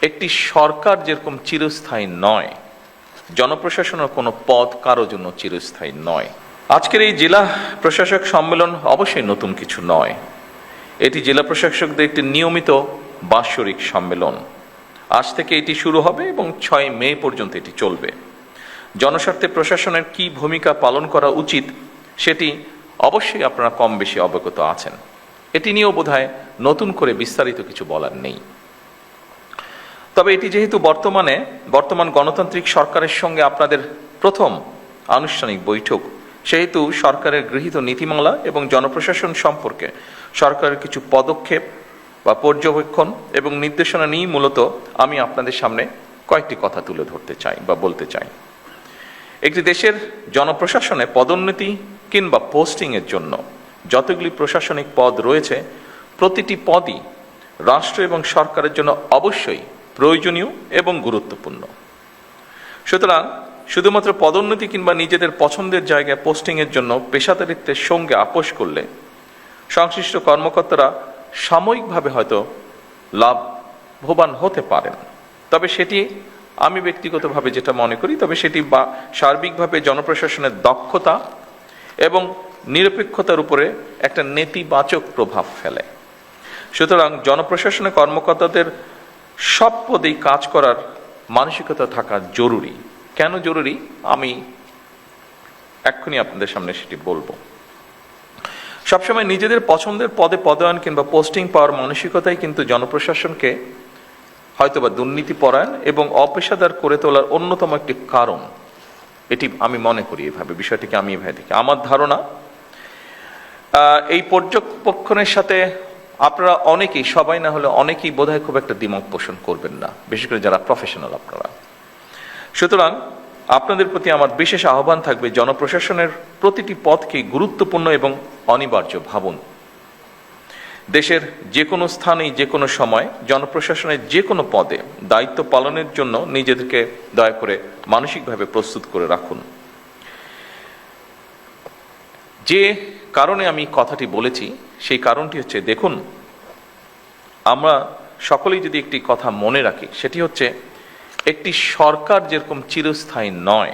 একটি সরকার যেরকম চিরস্থায়ী নয়, জনপ্রশাসনের কোনো পদ কারো জন্য চিরস্থায়ী নয়। আজকের এই জেলা প্রশাসক সম্মেলন অবশ্যই নতুন কিছু নয়। এটি জেলা প্রশাসকদের একটি নিয়মিত বাৎসরিক সম্মেলন। আজ থেকে এটি শুরু হবে এবং 6 মে পর্যন্ত এটি চলবে। জনস্বার্থে প্রশাসনের কি ভূমিকা পালন করা উচিত সেটি অবশ্যই আপনারা কম বেশি অবগত আছেন। এটি নিয়েও বোধহয় নতুন করে বিস্তারিত কিছু বলার নেই। তবে এটি যেহেতু বর্তমান গণতান্ত্রিক সরকারের সঙ্গে আপনাদের প্রথম আনুষ্ঠানিক বৈঠক, সেহেতু সরকারের গৃহীত নীতিমালা এবং জনপ্রশাসন সম্পর্কে সরকারের কিছু পদক্ষেপ বা পর্যবেক্ষণ এবং নির্দেশনা নিয়ে মূলত আমি আপনাদের সামনে কয়েকটি কথা তুলে ধরতে চাই বা বলতে চাই। একটি দেশের জনপ্রশাসনে পদোন্নতি কিংবা পোস্টিংয়ের জন্য যতগুলি প্রশাসনিক পদ রয়েছে, প্রতিটি পদই রাষ্ট্র এবং সরকারের জন্য অবশ্যই প্রয়োজনীয় এবং গুরুত্বপূর্ণ। সুতরাং শুধুমাত্র পদোন্নতি কিংবা নিজেদের পছন্দের জায়গায় পোস্টিংয়ের জন্য পেশাদারিত্বের সঙ্গে আপোষ করলে সংশ্লিষ্ট কর্মকর্তারা সাময়িকভাবে হয়তো লাভবান হতে পারেন, তবে সেটি আমি ব্যক্তিগতভাবে যেটা মনে করি, তবে সেটি সার্বিকভাবে জনপ্রশাসনের দক্ষতা এবং নিরপেক্ষতার উপরে একটা নেতিবাচক প্রভাব ফেলে। সুতরাং জনপ্রশাসনের কর্মকর্তাদের সব পদেই কাজ করার মানসিকতা থাকা জরুরি। কেন জরুরি আমি এক্ষুনি আপনাদের সামনে সেটি বলবো। সবসময় নিজেদের পছন্দের পদে পদায়ন কিংবা পোস্টিং পাওয়ার মানসিকতাই কিন্তু জনপ্রশাসনকে হয়তোবা দুর্নীতিপরায়ণ এবং অপেশাদার করে তোলার অন্যতম একটি কারণ। এটি আমি মনে করি, এভাবে বিষয়টিকে আমি এভাবে দেখি। আমার ধারণা এই পর্যবেক্ষণের সাথে আপনারা অনেকেই, সবাই না হলে অনেকেই বোধহয় খুব একটা দ্বিমত পোষণ করবেন না, বিশেষ করে যারা প্রফেশনাল আপনারা। সুতরাং আপনাদের প্রতি আমার বিশেষ আহ্বান থাকবে, জনপ্রশাসনের প্রতিটি পদকে গুরুত্বপূর্ণ এবং অনিবার্য ভাবুন। দেশের যে কোনো স্থানেই যে কোনো সময় জনপ্রশাসনের যে কোনো পদে দায়িত্ব পালনের জন্য নিজেদেরকে দয়া করে মানসিকভাবে প্রস্তুত করে রাখুন। যে কারণে আমি কথাটি বলেছি সেই কারণটি হচ্ছে, দেখুন, আমরা সকলেই যদি একটি কথা মনে রাখি, সেটি হচ্ছে একটি সরকার যেরকম চিরস্থায়ী নয়,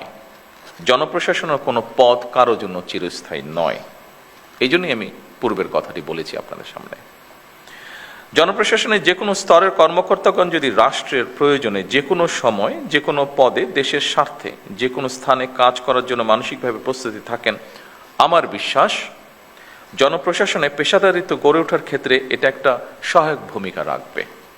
জনপ্রশাসনের কোনো পদ কারো জন্য চিরস্থায়ী নয়। এই জন্যই আমি পূর্বের কথাটি বলেছি আপনাদের সামনে। জনপ্রশাসনের যে কোনো স্তরের কর্মকর্তাগণ যদি রাষ্ট্রের প্রয়োজনে যে কোনো সময় যে কোনো পদে দেশের স্বার্থে যে কোনো স্থানে কাজ করার জন্য মানসিকভাবে প্রস্তুতি থাকেন, আমার বিশ্বাস জনপ্রশাসনে পেশাদারিত্ব গড়ে ওঠার ক্ষেত্রে এটা একটা সহায়ক ভূমিকা রাখবে।